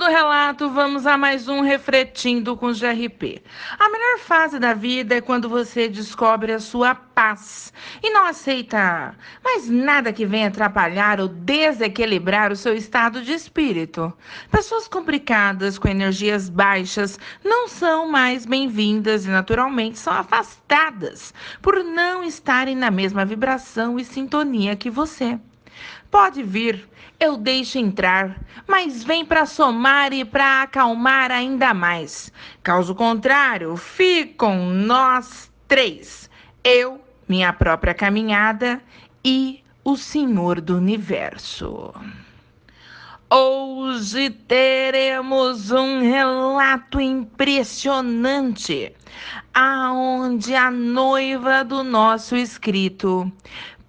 do relato, vamos a mais um Refletindo com GRP. A melhor fase da vida é quando você descobre a sua paz e não aceita mais nada que venha atrapalhar ou desequilibrar o seu estado de espírito. Pessoas complicadas, com energias baixas, não são mais bem-vindas e naturalmente são afastadas por não estarem na mesma vibração e sintonia que você. Pode vir, eu deixo entrar, mas vem para somar e para acalmar ainda mais. Caso contrário, ficam nós três: eu, minha própria caminhada e o Senhor do Universo. Hoje teremos um relato impressionante, aonde a noiva do nosso escrito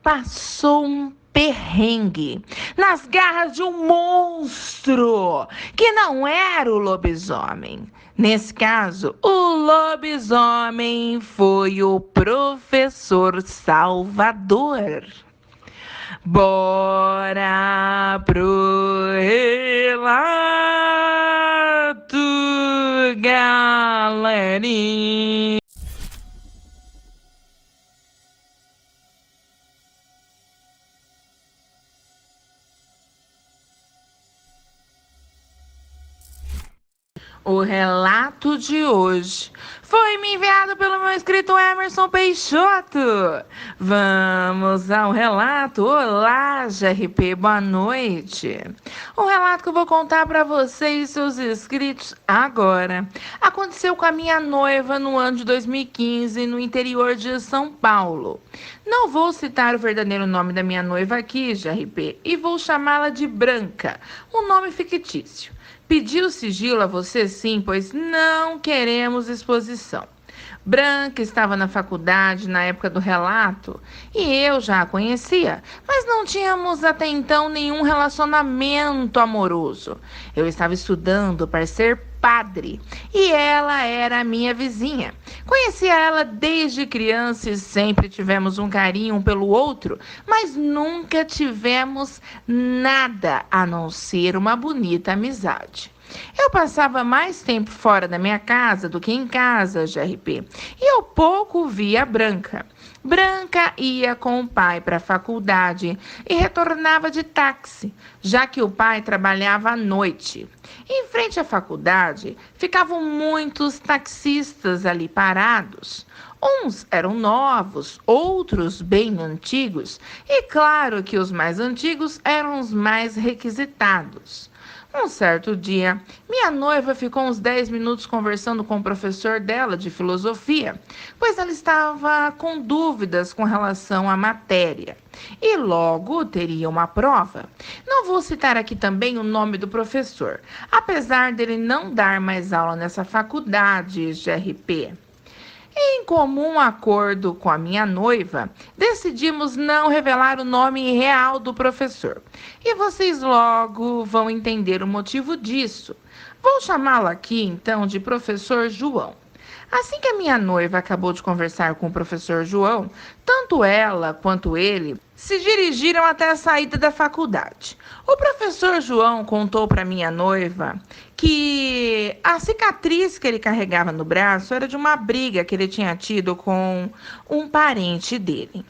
passou um perrengue nas garras de um monstro que não era o lobisomem. Nesse caso, o lobisomem foi o professor Salvador. Bora pro relato, galerinha. O relato de hoje foi me enviado pelo meu inscrito Emerson Peixoto. Vamos ao relato. Olá, GRP, boa noite. O relato que eu vou contar para vocês e seus inscritos agora aconteceu com a minha noiva no ano de 2015, no interior de São Paulo. Não vou citar o verdadeiro nome da minha noiva aqui, GRP, e vou chamá-la de Branca, um nome fictício. Pediu sigilo a você sim, pois não queremos exposição. Branca estava na faculdade na época do relato e eu já a conhecia, mas não tínhamos até então nenhum relacionamento amoroso. Eu estava estudando para ser padre e ela era a minha vizinha. Conhecia ela desde criança e sempre tivemos um carinho um pelo outro, mas nunca tivemos nada a não ser uma bonita amizade. Eu passava mais tempo fora da minha casa do que em casa, GRP, e eu pouco via a Branca. Branca ia com o pai para a faculdade e retornava de táxi, já que o pai trabalhava à noite. Em frente à faculdade, ficavam muitos taxistas ali parados. Uns eram novos, outros bem antigos, e claro que os mais antigos eram os mais requisitados. Um certo dia, minha noiva ficou uns 10 minutos conversando com o professor dela de filosofia, pois ela estava com dúvidas com relação à matéria e logo teria uma prova. Não vou citar aqui também o nome do professor, apesar dele não dar mais aula nessa faculdade, GRP. Em comum acordo com a minha noiva, decidimos não revelar o nome real do professor. E vocês logo vão entender o motivo disso. Vou chamá-lo aqui, então, de professor João. Assim que a minha noiva acabou de conversar com o professor João, tanto ela quanto ele se dirigiram até a saída da faculdade. O professor João contou para minha noiva que a cicatriz que ele carregava no braço era de uma briga que ele tinha tido com um parente dele.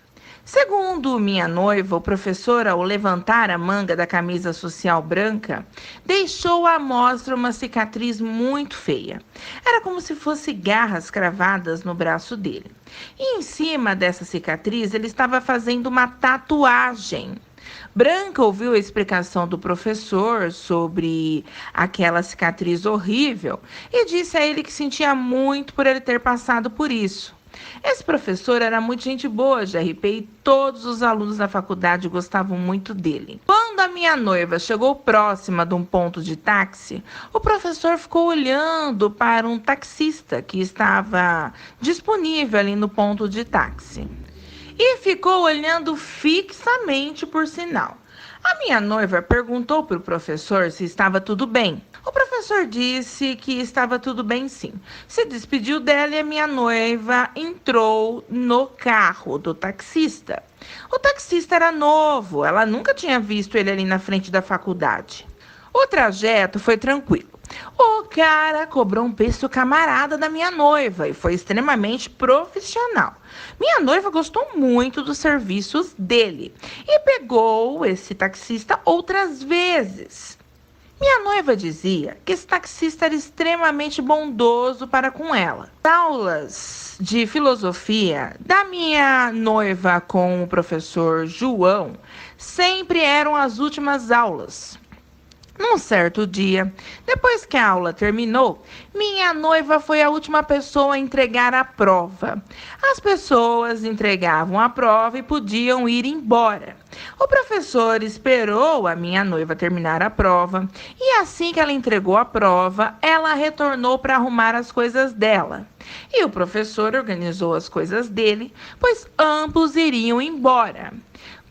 Segundo minha noiva, o professor, ao levantar a manga da camisa social branca, deixou à mostra uma cicatriz muito feia. Era como se fossem garras cravadas no braço dele. E em cima dessa cicatriz, ele estava fazendo uma tatuagem. Branca ouviu a explicação do professor sobre aquela cicatriz horrível e disse a ele que sentia muito por ele ter passado por isso. Esse professor era muito gente boa, GRP, e todos os alunos da faculdade gostavam muito dele. Quando a minha noiva chegou próxima de um ponto de táxi, o professor ficou olhando para um taxista que estava disponível ali no ponto de táxi. E ficou olhando fixamente, por sinal. A minha noiva perguntou para o professor se estava tudo bem. O professor disse que estava tudo bem sim. Se despediu dela e a minha noiva entrou no carro do taxista. O taxista era novo, ela nunca tinha visto ele ali na frente da faculdade. O trajeto foi tranquilo. O cara cobrou um preço camarada da minha noiva e foi extremamente profissional. Minha noiva gostou muito dos serviços dele e pegou esse taxista outras vezes. Minha noiva dizia que esse taxista era extremamente bondoso para com ela. As aulas de filosofia da minha noiva com o professor João sempre eram as últimas aulas. Num certo dia, depois que a aula terminou, minha noiva foi a última pessoa a entregar a prova. As pessoas entregavam a prova e podiam ir embora. O professor esperou a minha noiva terminar a prova e assim que ela entregou a prova, ela retornou para arrumar as coisas dela. E o professor organizou as coisas dele, pois ambos iriam embora.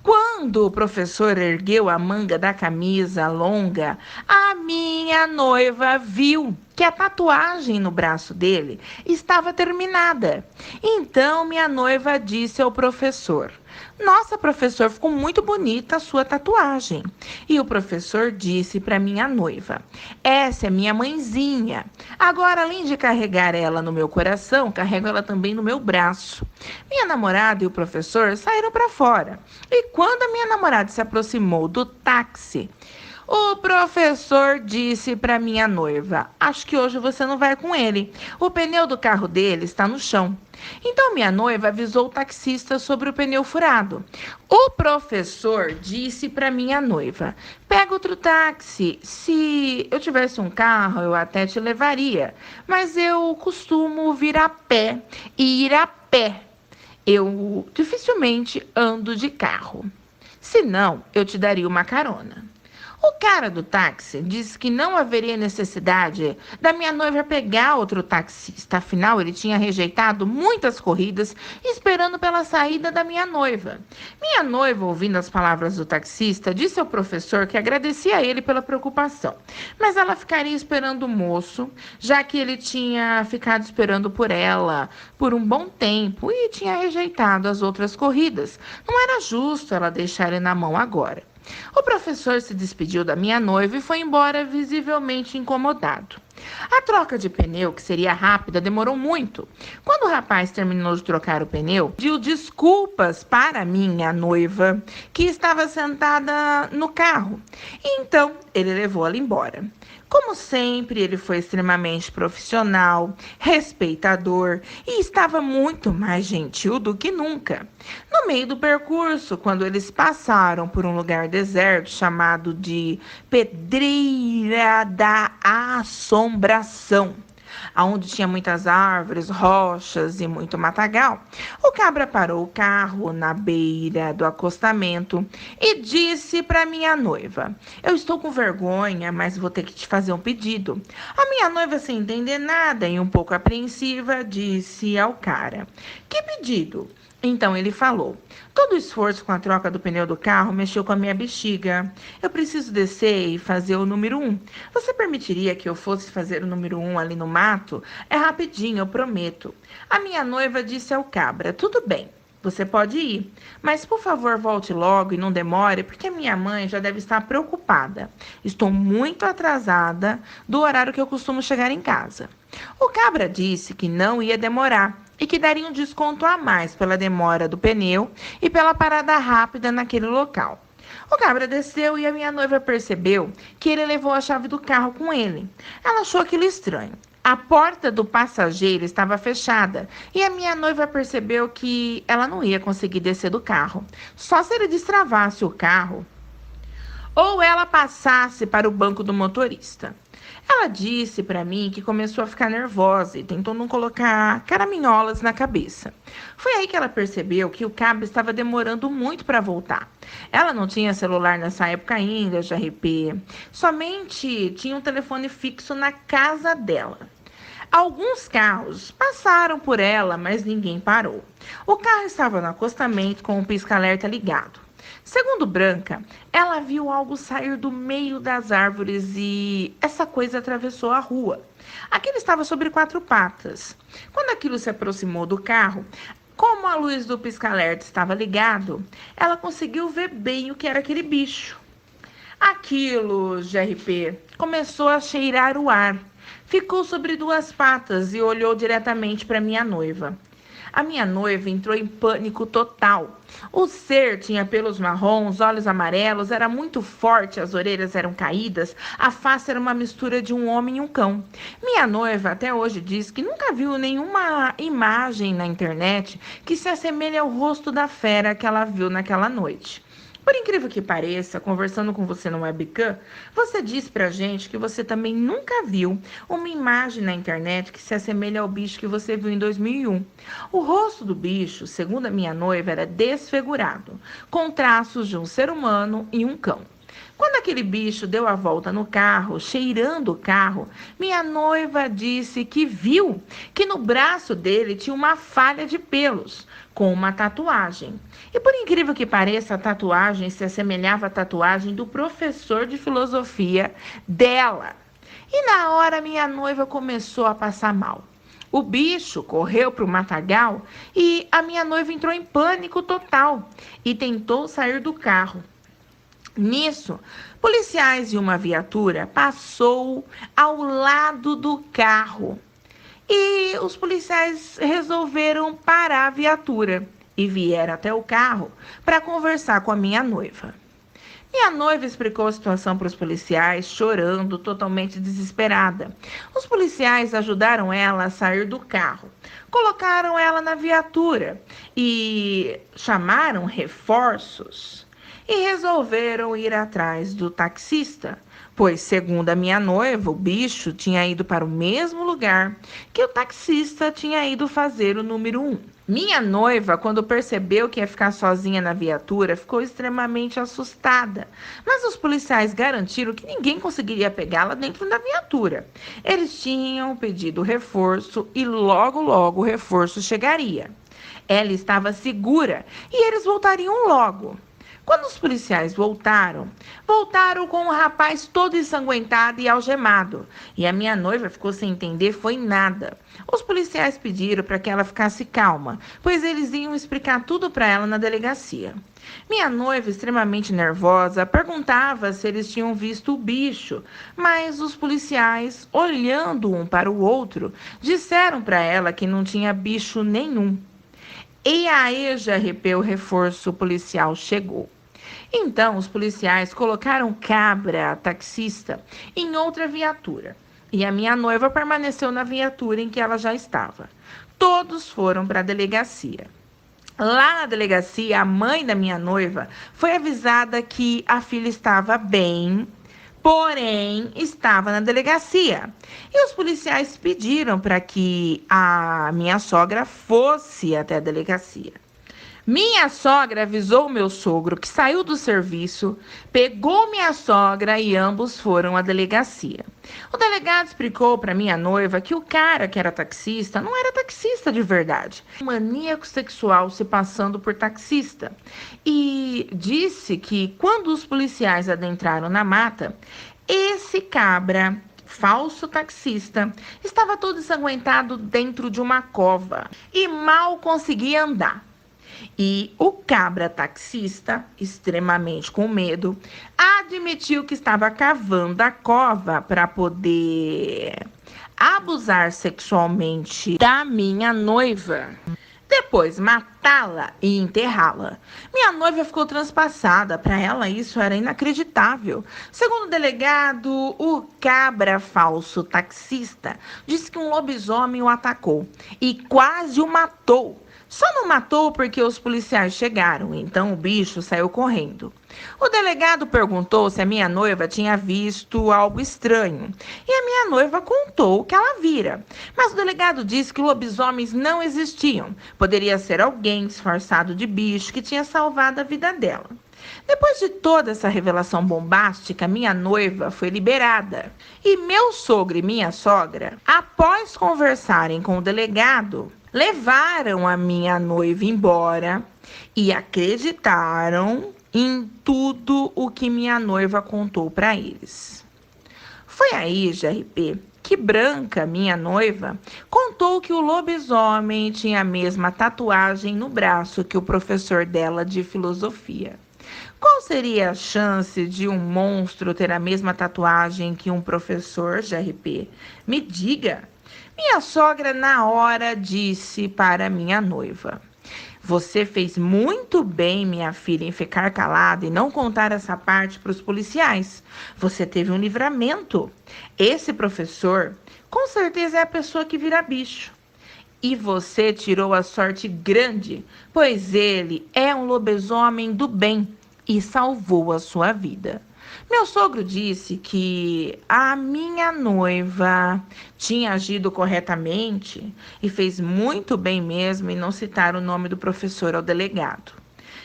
Quando o professor ergueu a manga da camisa longa, a minha noiva viu que a tatuagem no braço dele estava terminada. Então, minha noiva disse ao professor: "Nossa, professor, ficou muito bonita a sua tatuagem." E o professor disse para minha noiva: "Essa é minha mãezinha. Agora, além de carregar ela no meu coração, carrego ela também no meu braço." Minha namorada e o professor saíram para fora. E quando a minha namorada se aproximou do táxi, o professor disse para minha noiva: "Acho que hoje você não vai com ele. O pneu do carro dele está no chão." Então minha noiva avisou o taxista sobre o pneu furado. O professor disse para minha noiva: "Pega outro táxi. Se eu tivesse um carro, eu até te levaria. Mas eu costumo vir a pé e ir a pé. Eu dificilmente ando de carro. Se não, eu te daria uma carona." O cara do táxi disse que não haveria necessidade da minha noiva pegar outro taxista, afinal ele tinha rejeitado muitas corridas esperando pela saída da minha noiva. Minha noiva, ouvindo as palavras do taxista, disse ao professor que agradecia a ele pela preocupação, mas ela ficaria esperando o moço, já que ele tinha ficado esperando por ela por um bom tempo e tinha rejeitado as outras corridas. Não era justo ela deixar ele na mão agora. O professor se despediu da minha noiva e foi embora visivelmente incomodado. A troca de pneu, que seria rápida, demorou muito. Quando o rapaz terminou de trocar o pneu, pediu desculpas para minha noiva, que estava sentada no carro. E então, ele levou-la embora. Como sempre, ele foi extremamente profissional, respeitador e estava muito mais gentil do que nunca. No meio do percurso, quando eles passaram por um lugar deserto chamado de Pedreira da Assombração, onde tinha muitas árvores, rochas e muito matagal, o cabra parou o carro na beira do acostamento e disse para minha noiva: "Eu estou com vergonha, mas vou ter que te fazer um pedido." A minha noiva, sem entender nada e um pouco apreensiva, disse ao cara: "Que pedido?" Então ele falou: "Todo o esforço com a troca do pneu do carro mexeu com a minha bexiga. Eu preciso descer e fazer o número 1. Você permitiria que eu fosse fazer o número 1 ali no mato? É rapidinho, eu prometo." A minha noiva disse ao cabra: "Tudo bem, você pode ir, mas por favor volte logo e não demore, porque a minha mãe já deve estar preocupada. Estou muito atrasada do horário que eu costumo chegar em casa." O cabra disse que não ia demorar e que daria um desconto a mais pela demora do pneu e pela parada rápida naquele local. O cabra desceu e a minha noiva percebeu que ele levou a chave do carro com ele. Ela achou aquilo estranho. A porta do passageiro estava fechada e a minha noiva percebeu que ela não ia conseguir descer do carro, só se ele destravasse o carro ou ela passasse para o banco do motorista. Ela disse para mim que começou a ficar nervosa e tentou não colocar caraminholas na cabeça. Foi aí que ela percebeu que o cabra estava demorando muito para voltar. Ela não tinha celular nessa época ainda, JRP. Somente tinha um telefone fixo na casa dela. Alguns carros passaram por ela, mas ninguém parou. O carro estava no acostamento com o pisca-alerta ligado. Segundo Branca, ela viu algo sair do meio das árvores e essa coisa atravessou a rua. Aquilo estava sobre 4 patas. Quando aquilo se aproximou do carro, como a luz do pisca-alerta estava ligado, ela conseguiu ver bem o que era aquele bicho. Aquilo, GRP, começou a cheirar o ar. Ficou sobre duas patas e olhou diretamente para minha noiva. A minha noiva entrou em pânico total. O ser tinha pelos marrons, olhos amarelos, era muito forte, as orelhas eram caídas, a face era uma mistura de um homem e um cão. Minha noiva até hoje diz que nunca viu nenhuma imagem na internet que se assemelhe ao rosto da fera que ela viu naquela noite. Por incrível que pareça, conversando com você no webcam, você disse pra gente que você também nunca viu uma imagem na internet que se assemelha ao bicho que você viu em 2001. O rosto do bicho, segundo a minha noiva, era desfigurado, com traços de um ser humano e um cão. Quando aquele bicho deu a volta no carro, cheirando o carro, minha noiva disse que viu que no braço dele tinha uma falha de pelos, com uma tatuagem. E por incrível que pareça, a tatuagem se assemelhava à tatuagem do professor de filosofia dela. E na hora minha noiva começou a passar mal. O bicho correu para o matagal e a minha noiva entrou em pânico total e tentou sair do carro. Nisso, policiais e uma viatura passou ao lado do carro e os policiais resolveram parar a viatura e vieram até o carro para conversar com a minha noiva. Minha noiva explicou a situação para os policiais, chorando, totalmente desesperada. Os policiais ajudaram ela a sair do carro, colocaram ela na viatura e chamaram reforços. E resolveram ir atrás do taxista, pois, segundo a minha noiva, o bicho tinha ido para o mesmo lugar que o taxista tinha ido fazer o número 1. Minha noiva, quando percebeu que ia ficar sozinha na viatura, ficou extremamente assustada. Mas os policiais garantiram que ninguém conseguiria pegá-la dentro da viatura. Eles tinham pedido reforço e logo o reforço chegaria. Ela estava segura e eles voltariam logo. Quando os policiais voltaram com o rapaz todo ensanguentado e algemado. E a minha noiva ficou sem entender, foi nada. Os policiais pediram para que ela ficasse calma, pois eles iam explicar tudo para ela na delegacia. Minha noiva, extremamente nervosa, perguntava se eles tinham visto o bicho, mas os policiais, olhando um para o outro, disseram para ela que não tinha bicho nenhum. E aí, GRP, o reforço policial chegou. Então, os policiais colocaram cabra, taxista, em outra viatura. E a minha noiva permaneceu na viatura em que ela já estava. Todos foram para a delegacia. Lá na delegacia, a mãe da minha noiva foi avisada que a filha estava bem, porém estava na delegacia. E os policiais pediram para que a minha sogra fosse até a delegacia. Minha sogra avisou meu sogro que saiu do serviço, pegou minha sogra e ambos foram à delegacia. O delegado explicou para minha noiva que o cara que era taxista não era taxista de verdade. Um maníaco sexual se passando por taxista. E disse que quando os policiais adentraram na mata, esse cabra, falso taxista, estava todo ensanguentado dentro de uma cova e mal conseguia andar. E o cabra taxista, extremamente com medo, admitiu que estava cavando a cova para poder abusar sexualmente da minha noiva. Depois matá-la e enterrá-la. Minha noiva ficou transpassada. Para ela isso era inacreditável. Segundo o delegado, o cabra falso taxista disse que um lobisomem o atacou e quase o matou. Só não matou porque os policiais chegaram, então o bicho saiu correndo. O delegado perguntou se a minha noiva tinha visto algo estranho. E a minha noiva contou o que ela vira. Mas o delegado disse que lobisomens não existiam. Poderia ser alguém disfarçado de bicho que tinha salvado a vida dela. Depois de toda essa revelação bombástica, minha noiva foi liberada. E meu sogro e minha sogra, após conversarem com o delegado, levaram a minha noiva embora e acreditaram em tudo o que minha noiva contou para eles. Foi aí, GRP, que Branca, minha noiva, contou que o lobisomem tinha a mesma tatuagem no braço que o professor dela de filosofia. Qual seria a chance de um monstro ter a mesma tatuagem que um professor de RP? Me diga. Minha sogra, na hora, disse para minha noiva: Você fez muito bem, minha filha, em ficar calada e não contar essa parte para os policiais. Você teve um livramento. Esse professor, com certeza, é a pessoa que vira bicho. E você tirou a sorte grande, pois ele é um lobisomem do bem e salvou a sua vida. Meu sogro disse que a minha noiva tinha agido corretamente e fez muito bem mesmo em não citar o nome do professor ao delegado.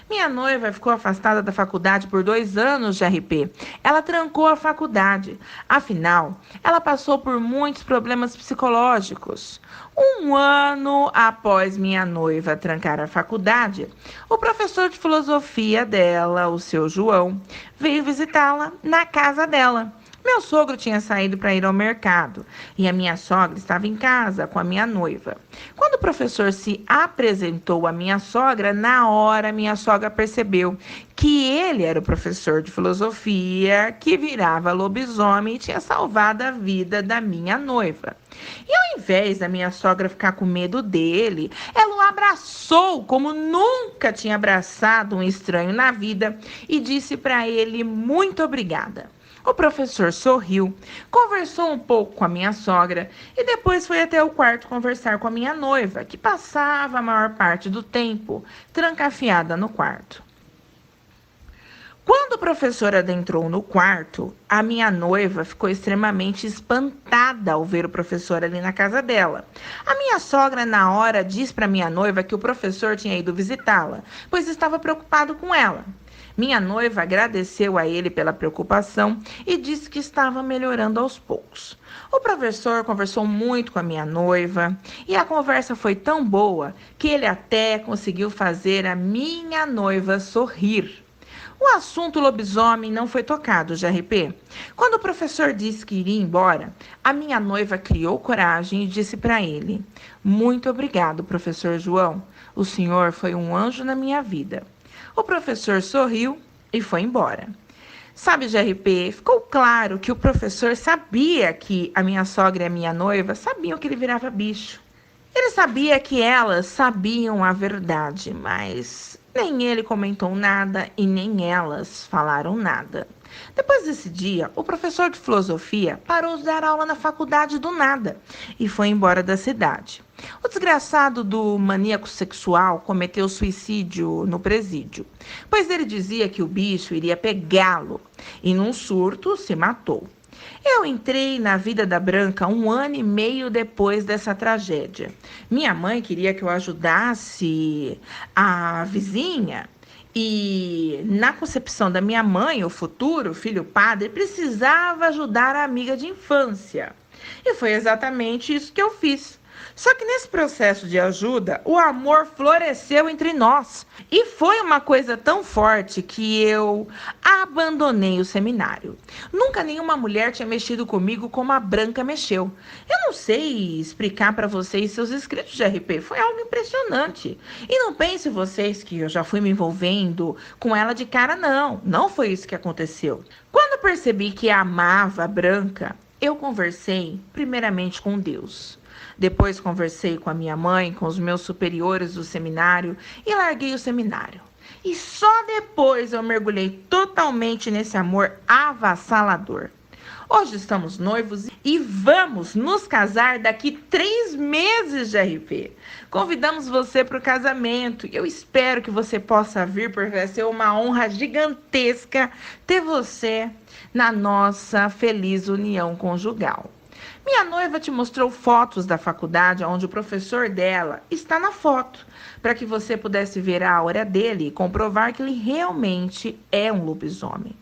Minha noiva ficou afastada da faculdade por 2 anos de RP. Ela trancou a faculdade. Afinal, ela passou por muitos problemas psicológicos. 1 ano após minha noiva trancar a faculdade, o professor de filosofia dela, o seu João, veio visitá-la na casa dela. Meu sogro tinha saído para ir ao mercado e a minha sogra estava em casa com a minha noiva. Quando o professor se apresentou à minha sogra, na hora minha sogra percebeu que ele era o professor de filosofia que virava lobisomem e tinha salvado a vida da minha noiva. E ao invés da minha sogra ficar com medo dele, ela o abraçou como nunca tinha abraçado um estranho na vida e disse para ele muito obrigada. O professor sorriu, conversou um pouco com a minha sogra e depois foi até o quarto conversar com a minha noiva, que passava a maior parte do tempo trancafiada no quarto. Quando o professor adentrou no quarto, a minha noiva ficou extremamente espantada ao ver o professor ali na casa dela. A minha sogra, na hora, disse para minha noiva que o professor tinha ido visitá-la, pois estava preocupado com ela. Minha noiva agradeceu a ele pela preocupação e disse que estava melhorando aos poucos. O professor conversou muito com a minha noiva e a conversa foi tão boa que ele até conseguiu fazer a minha noiva sorrir. O assunto lobisomem não foi tocado, GRP. Quando o professor disse que iria embora, a minha noiva criou coragem e disse para ele: Muito obrigado, professor João. O senhor foi um anjo na minha vida. O professor sorriu e foi embora. Sabe, GRP, ficou claro que o professor sabia que a minha sogra e a minha noiva sabiam que ele virava bicho. Ele sabia que elas sabiam a verdade, mas nem ele comentou nada e nem elas falaram nada. Depois desse dia, o professor de filosofia parou de dar aula na faculdade do nada e foi embora da cidade. O desgraçado do maníaco sexual cometeu suicídio no presídio, pois ele dizia que o bicho iria pegá-lo e, num surto, se matou. Eu entrei na vida da Branca 1 ano e meio depois dessa tragédia. Minha mãe queria que eu ajudasse a vizinha e, na concepção da minha mãe, o futuro filho padre precisava ajudar a amiga de infância. E foi exatamente isso que eu fiz. Só que nesse processo de ajuda, o amor floresceu entre nós. E foi uma coisa tão forte que eu abandonei o seminário. Nunca nenhuma mulher tinha mexido comigo como a Branca mexeu. Eu não sei explicar para vocês seus inscritos de RP. Foi algo impressionante. E não pensem vocês que eu já fui me envolvendo com ela de cara, não. Não foi isso que aconteceu. Quando eu percebi que amava a Branca, eu conversei primeiramente com Deus. Depois conversei com a minha mãe, com os meus superiores do seminário e larguei o seminário. E só depois eu mergulhei totalmente nesse amor avassalador. Hoje estamos noivos e vamos nos casar daqui 3 meses de RP. Convidamos você para o casamento e eu espero que você possa vir, porque vai ser uma honra gigantesca ter você na nossa feliz união conjugal. Minha noiva te mostrou fotos da faculdade onde o professor dela está na foto, para que você pudesse ver a aura dele e comprovar que ele realmente é um lobisomem.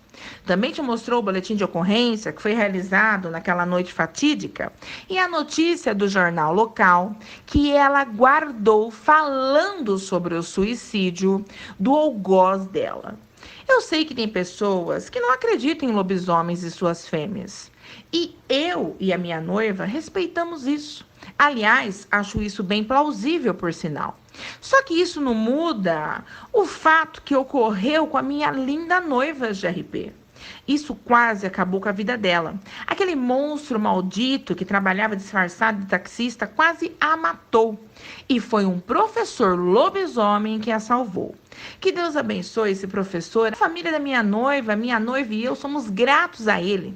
Também te mostrou o boletim de ocorrência que foi realizado naquela noite fatídica e a notícia do jornal local que ela guardou falando sobre o suicídio do algoz dela. Eu sei que tem pessoas que não acreditam em lobisomens e suas fêmeas. E eu e a minha noiva respeitamos isso. Aliás, acho isso bem plausível, por sinal. Só que isso não muda o fato que ocorreu com a minha linda noiva GRP. Isso quase acabou com a vida dela. Aquele monstro maldito que trabalhava disfarçado de taxista quase a matou. E foi um professor lobisomem que a salvou. Que Deus abençoe esse professor. A família da minha noiva e eu somos gratos a ele.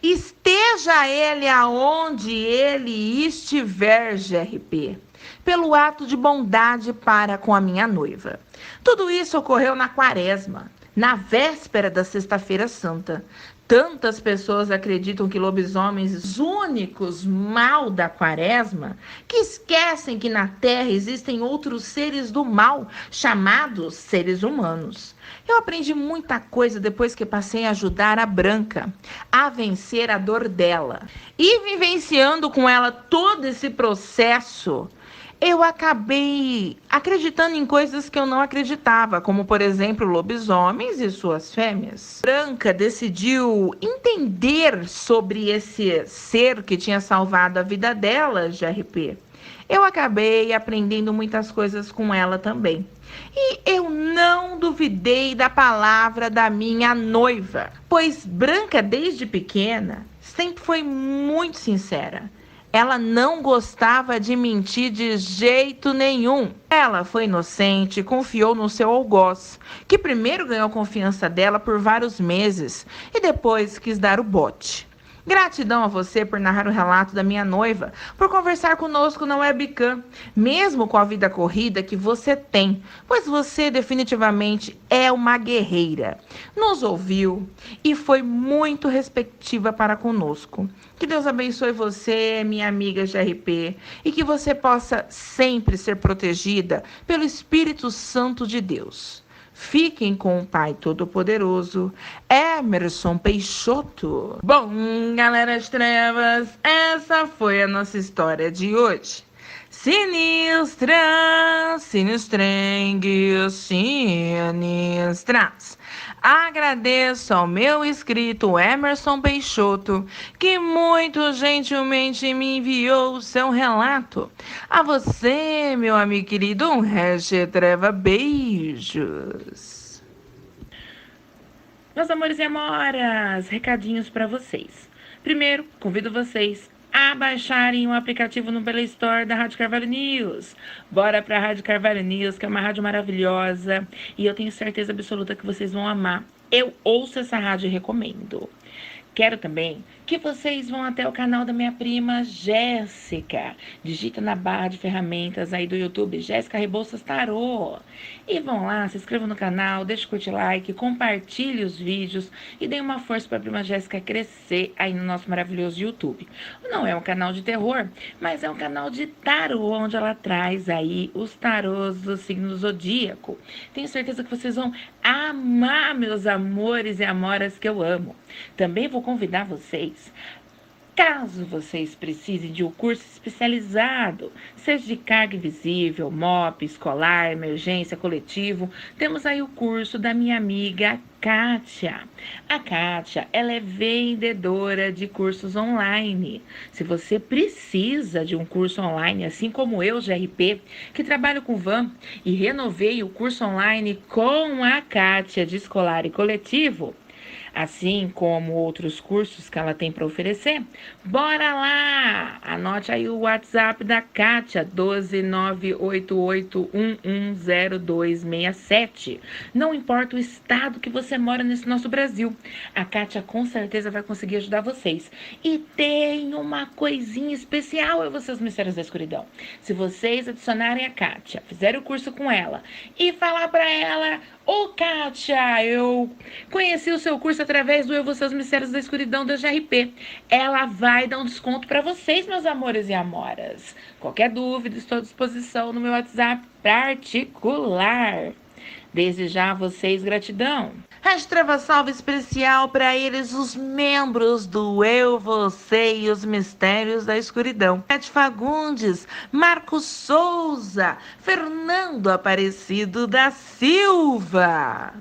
Esteja ele aonde ele estiver, GRP, pelo ato de bondade para com a minha noiva. Tudo isso ocorreu na quaresma, na véspera da Sexta-feira Santa. Tantas pessoas acreditam que lobisomens os únicos mal da quaresma, que esquecem que na Terra existem outros seres do mal, chamados seres humanos. Eu aprendi muita coisa depois que passei a ajudar a Branca a vencer a dor dela. E vivenciando com ela todo esse processo, eu acabei acreditando em coisas que eu não acreditava, como, por exemplo, lobisomens e suas fêmeas. Branca decidiu entender sobre esse ser que tinha salvado a vida dela, GRP. Eu acabei aprendendo muitas coisas com ela também. E eu não duvidei da palavra da minha noiva, pois Branca, desde pequena, sempre foi muito sincera. Ela não gostava de mentir de jeito nenhum. Ela foi inocente e confiou no seu algoz, que primeiro ganhou a confiança dela por vários meses e depois quis dar o bote. Gratidão a você por narrar o relato da minha noiva, por conversar conosco na webcam, mesmo com a vida corrida que você tem, pois você definitivamente é uma guerreira. Nos ouviu e foi muito receptiva para conosco. Que Deus abençoe você, minha amiga GRP, e que você possa sempre ser protegida pelo Espírito Santo de Deus. Fiquem com o Pai Todo-Poderoso, Emerson Peixoto. Bom, galera das trevas, essa foi a nossa história de hoje. Sinistra, sinistrengue, sinistras. Agradeço ao meu inscrito Emerson Peixoto, que muito gentilmente me enviou o seu relato. A você, meu amigo querido, um treva beijos. Meus amores e amoras, recadinhos para vocês. Primeiro, convido vocês a baixarem o aplicativo no Play Store da Rádio Carvalho News. Bora pra Rádio Carvalho News, que é uma rádio maravilhosa e eu tenho certeza absoluta que vocês vão amar. Eu ouço essa rádio e recomendo. Quero também que vocês vão até o canal da minha prima Jéssica. Digita na barra de ferramentas aí do YouTube, Jéssica Rebouças Tarô. E vão lá, se inscrevam no canal, deixe o curtir like, compartilhe os vídeos e dê uma força para a prima Jéssica crescer aí no nosso maravilhoso YouTube. Não é um canal de terror, mas é um canal de tarô, onde ela traz aí os tarôs do signo zodíaco. Tenho certeza que vocês vão amar, meus amores e amoras que eu amo. Também vou convidar vocês, caso vocês precisem de um curso especializado, seja de carga invisível, MOP, escolar, emergência, coletivo, temos aí o curso da minha amiga Kátia. A Kátia, ela é vendedora de cursos online. Se você precisa de um curso online, assim como eu, GRP, que trabalho com van e renovei o curso online com a Kátia de escolar e coletivo, assim como outros cursos que ela tem para oferecer, bora lá! Anote aí o WhatsApp da Kátia, 12988110267. Não importa o estado que você mora nesse nosso Brasil, a Kátia com certeza vai conseguir ajudar vocês. E tem uma coisinha especial, vocês mistérios da escuridão. Se vocês adicionarem a Kátia, fizerem o curso com ela e falar para ela: ô Kátia, eu conheci o seu curso através do Eu Vou Seus Mistérios da Escuridão da GRP. Ela vai dar um desconto para vocês, meus amores e amoras. Qualquer dúvida, estou à disposição no meu WhatsApp particular. Desde já a vocês, gratidão. Treva salve especial para eles, os membros do Eu, Você e os Mistérios da Escuridão. Ed Fagundes, Marcos Souza, Fernando Aparecido da Silva,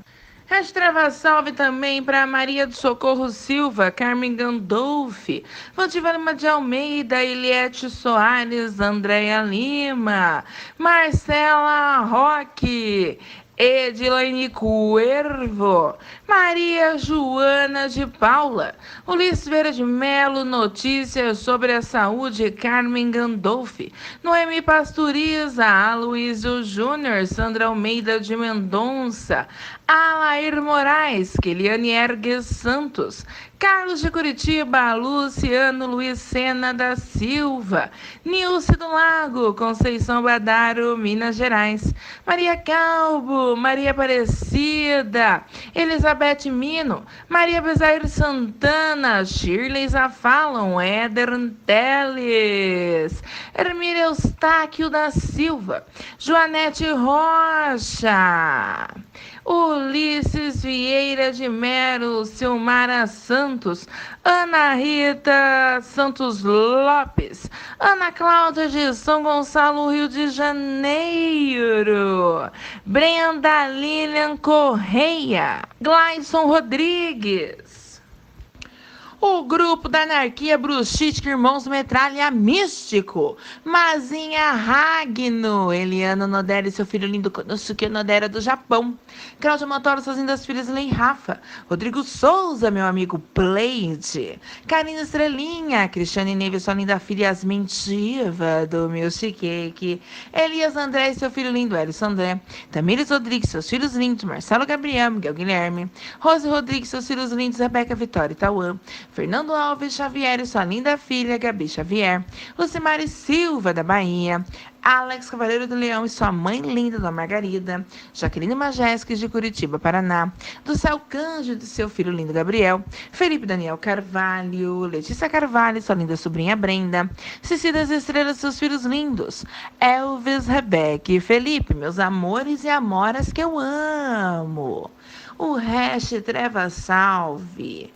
Restreva salve também para Maria do Socorro Silva, Carmen Gandolfi, Vandivalima de Almeida, Eliette Soares, Andréia Lima, Marcela Roque, Edilaine Cuervo, Maria Joana de Paula, Ulisses Vera de Melo, notícias sobre a saúde, Carmen Gandolfi, Noemi Pasturiza, Aloysio Júnior, Sandra Almeida de Mendonça, Alair Moraes, Keliane Ergues Santos, Carlos de Curitiba, Luciano Luiz Sena da Silva, Nilce do Lago, Conceição Badaro, Minas Gerais, Maria Calbo, Maria Aparecida, Elizabeth Mino, Maria Bezair Santana, Shirley Zafalon, Éder Teles, Hermília Eustáquio da Silva, Joanete Rocha, Ulisses Vieira de Melo, Silmara Santos, Ana Rita Santos Lopes, Ana Cláudia de São Gonçalo, Rio de Janeiro, Brenda Lilian Correia, Gleison Rodrigues. O grupo da anarquia bruxística Irmãos Metralha Místico, Mazinha Ragno, Eliana Nodera e seu filho lindo Konosuke Nodera do Japão, Cláudia Montoro, suas lindas filhas Lei Rafa, Rodrigo Souza, meu amigo Pleide, Karina Estrelinha, Cristiane Neves, sua linda filha Yasmin Tiva do Milkshake, Elias André e seu filho lindo Elis André, Tamires Rodrigues, seus filhos lindos Marcelo Gabriel, Miguel Guilherme, Rose Rodrigues, seus filhos lindos Rebeca Vitória e Tauã, Fernando Alves Xavier e sua linda filha, Gabi Xavier, Lucimari Silva, da Bahia, Alex Cavaleiro do Leão e sua mãe linda, Dona Margarida, Jaqueline Majesques, de Curitiba, Paraná, do Céu Cândido e seu filho lindo, Gabriel, Felipe Daniel Carvalho, Letícia Carvalho e sua linda sobrinha, Brenda, Cici das Estrelas, seus filhos lindos, Elvis, Rebeca e Felipe, meus amores e amoras que eu amo. O hash Treva Salve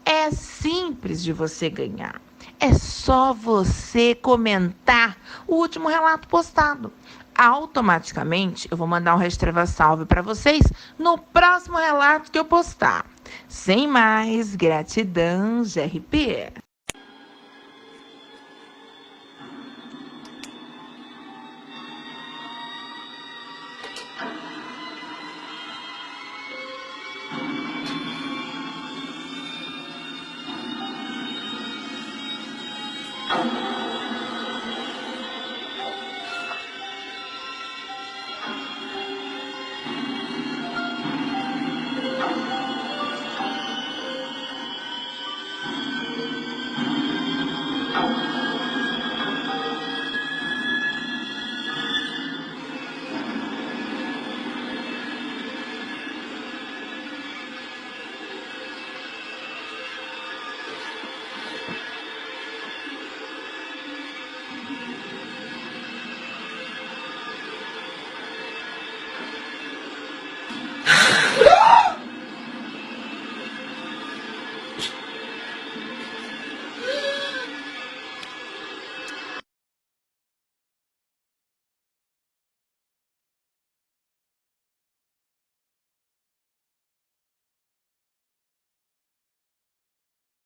é simples de você ganhar. É só você comentar o último relato postado. Automaticamente, eu vou mandar um Restreva Salve para vocês no próximo relato que eu postar. Sem mais, gratidão, GRP.